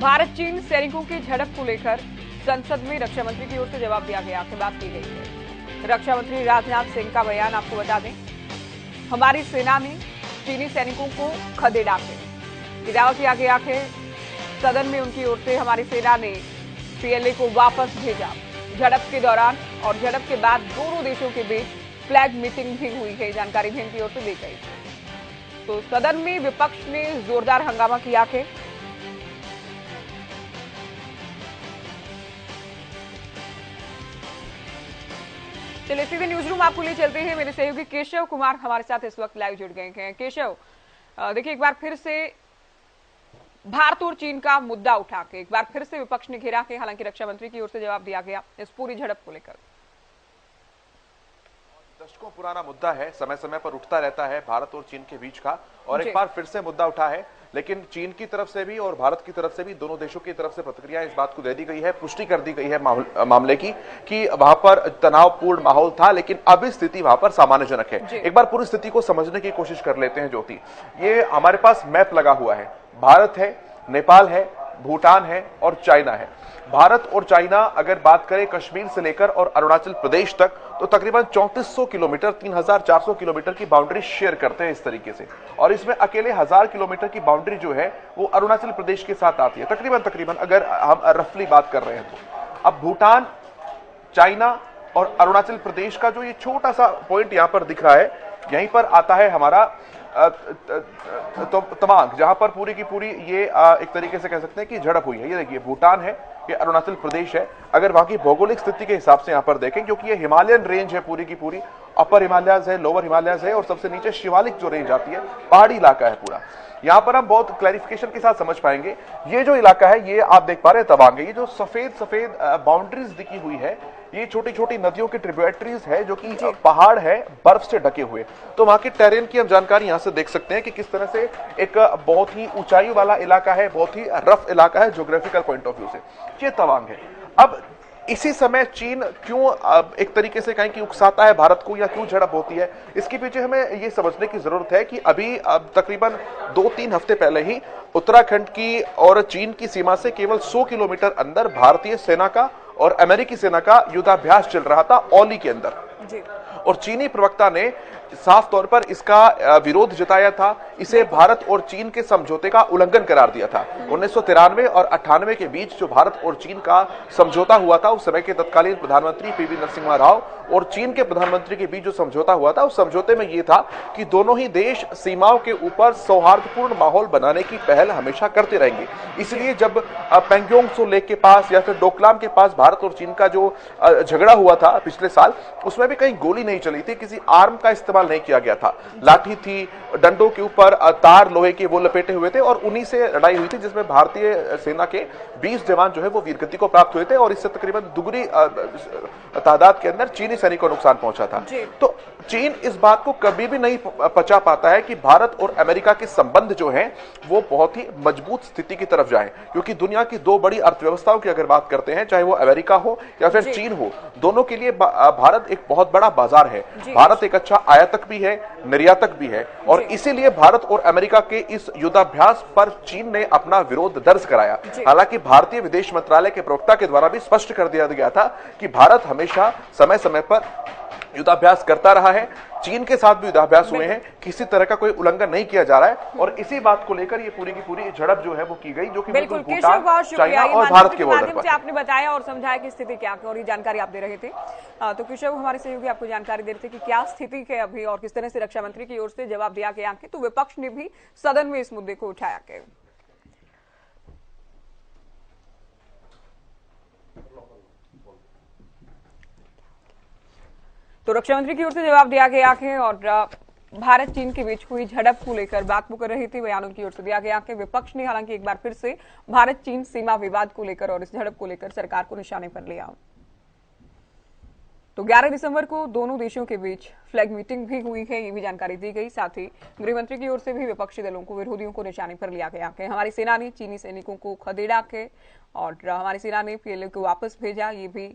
भारत चीन सैनिकों की झड़प को लेकर संसद में रक्षा मंत्री की ओर से जवाब दिया गया कि बात की गई है। रक्षा मंत्री राजनाथ सिंह का बयान आपको बता दें, हमारी सेना ने चीनी सैनिकों को खदेड़ा के दावा किया गया कि सदन में उनकी ओर से हमारी सेना ने पीएलए को वापस भेजा। झड़प के दौरान और झड़प के बाद दोनों देशों के बीच फ्लैग मीटिंग भी हुई है, जानकारी भी इनकी ओर से दी गई। तो सदन में विपक्ष ने जोरदार हंगामा किया कि चलिए सीधे न्यूज रूम आपको ले चलते हैं। मेरे सहयोगी केशव कुमार हमारे साथ इस वक्त लाइव जुड़ गए हैं। केशव, देखिए एक बार फिर से भारत और चीन का मुद्दा उठा के एक बार फिर से विपक्ष ने घेरा के, हालांकि रक्षा मंत्री की ओर से जवाब दिया गया इस पूरी झड़प को लेकर। दशकों पुराना मुद्दा है, समय समय पर उठता रहता है भारत और चीन के बीच का, और एक बार फिर से मुद्दा उठा है। लेकिन चीन की तरफ से भी और भारत की तरफ से भी, दोनों देशों की तरफ से प्रतिक्रिया इस बात को दे दी गई है, पुष्टि कर दी गई है मामले की कि वहां पर तनावपूर्ण माहौल था, लेकिन अब स्थिति वहां पर सामान्यजनक है। एक बार पूरी स्थिति को समझने की कोशिश कर लेते हैं। ज्योति, ये हमारे पास मैप लगा हुआ है, भारत है, नेपाल है, भूटान है और चाइना है। भारत और चाइना अगर बात करें कश्मीर से लेकर और अरुणाचल प्रदेश तक, तो तकरीबन 3400 किलोमीटर, 3400 किलोमीटर की बाउंड्री शेयर करते हैं इस तरीके से। और इसमें अकेले 1000 किलोमीटर की बाउंड्री जो है वो अरुणाचल प्रदेश के साथ आती है, तकरीबन अगर हम रफली बात कर रहे हैं तो। अब भूटान, चाइना और अरुणाचल प्रदेश का जो ये छोटा सा पॉइंट यहां पर दिख रहा है, यहीं पर आता है हमारा तवांग, जहां पर पूरी की पूरी ये एक तरीके से कह सकते हैं कि झड़प हुई है। ये देखिए भूटान है, ये अरुणाचल प्रदेश है। अगर वहां की भौगोलिक स्थिति के हिसाब से यहां पर देखें, क्योंकि ये हिमालयन रेंज है पूरी की पूरी, अपर हिमालयस है, लोअर हिमालयस है और सबसे नीचे शिवालिक जो रेंज आती है, पहाड़ी इलाका है पूरा। यहां पर हम बहुत क्लैरिफिकेशन के साथ समझ पाएंगे। ये जो इलाका है, ये आप देख पा रहे हैं तवांग है। ये जो सफेद सफेद बाउंड्रीज दिखी हुई है, ये छोटी छोटी नदियों की ट्रिब्यूटरीज है जो कि पहाड़ है बर्फ से ढके हुए। तो वहां के टेरेन की हम जानकारी यहां से देख सकते हैं कि किस तरह से एक बहुत ही ऊंचाई वाला इलाका है, बहुत ही रफ इलाका है ज्योग्राफिकल पॉइंट ऑफ व्यू से। ये तवांग है। अब इसी समय चीन क्यों एक तरीके से कहें कि उकसाता है भारत को, या क्यों झड़प होती है, इसके पीछे हमें ये समझने की जरूरत है कि अभी तकरीबन 2-3 हफ्ते पहले ही उत्तराखंड की और चीन की सीमा से केवल 100 किलोमीटर अंदर भारतीय सेना का और अमेरिकी सेना का युद्धाभ्यास चल रहा था औली के अंदर जी। और चीनी प्रवक्ता ने साफ तौर पर इसका विरोध जताया था, इसे भारत और चीन के समझौते का उल्लंघन करार दिया था। 1993 और 98 के बीच जो भारत और चीन का समझौता हुआ था, उस समय के तत्कालीन प्रधानमंत्री पीवी नरसिम्हा राव और चीन के प्रधानमंत्री के बीच जो समझौता हुआ था, उस समझौते में यह था कि दोनों ही देश सीमाओं के ऊपर सौहार्दपूर्ण माहौल बनाने की पहल हमेशा करते रहेंगे। इसलिए जब पैंगोंग त्सो लेक के पास या फिर डोकलाम के पास भारत और चीन का जो झगड़ा हुआ था पिछले साल, उसमें भी कहीं गोली नहीं चली थी, किसी आर्म का इस्तेमाल नहीं किया गया था। लाठी थी, डंडों के ऊपर तार लोहे के वो लपेटे हुए थे और उन्हीं से लड़ाई हुई थी, जिसमें भारतीय सेना के 20 जवान जो है वो वीरगति को प्राप्त हुए थे और इससे तकरीबन दुगनी तादाद के अंदर चीनी सैनिकों को नुकसान पहुंचा था। तो चीन इस बात को कभी भी नहीं पचा पाता है कि भारत और अमेरिका के संबंध जो हैं वो बहुत ही मजबूत स्थिति की तरफ जाएं, क्योंकि दुनिया की दो बड़ी अर्थव्यवस्थाओं की अगर बात करते हैं, चाहे वो अमेरिका हो या फिर चीन हो, दोनों के लिए भारत एक बहुत बड़ा बाजार है। भारत एक अच्छा आयातक भी है, निर्यातक भी है, और इसीलिए भारत और अमेरिका के इस युद्धाभ्यास पर चीन ने अपना विरोध दर्ज कराया। हालांकि भारतीय विदेश मंत्रालय के प्रवक्ता के द्वारा भी स्पष्ट कर दिया गया था कि भारत हमेशा समय समय पर युद्धाभ्यास करता रहा है, चीन के साथ भी युद्धाभ्यास हुए हैं, किसी तरह का कोई उल्लंघन नहीं किया जा रहा है। और इसी बात को लेकर ये पूरी की पूरी झड़प जो है वो की गई, जो कि बिल्कुल भूटान, चाइना और भारत के बॉर्डर पर। आपने बताया और समझाया कि स्थिति क्या है और ये जानकारी आप दे रहे थे। तो केशव हमारे सहयोगी आपको जानकारी दे रहे थे कि क्या स्थिति है अभी और किस तरह से रक्षा मंत्री की ओर से जवाब दिया गया। तो विपक्ष ने भी सदन में इस मुद्दे को उठाया के तो रक्षा मंत्री की ओर से जवाब दिया गया है और भारत चीन के बीच हुई झड़प को लेकर बात वो कर रही थी, बयान उनकी ओर से दिया गया कि विपक्ष ने हालांकि एक बार फिर से भारत चीन सीमा विवाद को लेकर और इस झड़प को लेकर सरकार को निशाने पर लिया। तो 11 दिसंबर को दोनों देशों के बीच फ्लैग मीटिंग भी हुई है, ये भी जानकारी दी गई। साथ ही गृह मंत्री की ओर से भी विपक्षी दलों को, विरोधियों को निशाने पर लिया गया कि हमारी सेना ने चीनी सैनिकों को खदेड़ा के और हमारी सेना ने पीएलए को वापस भेजा, ये भी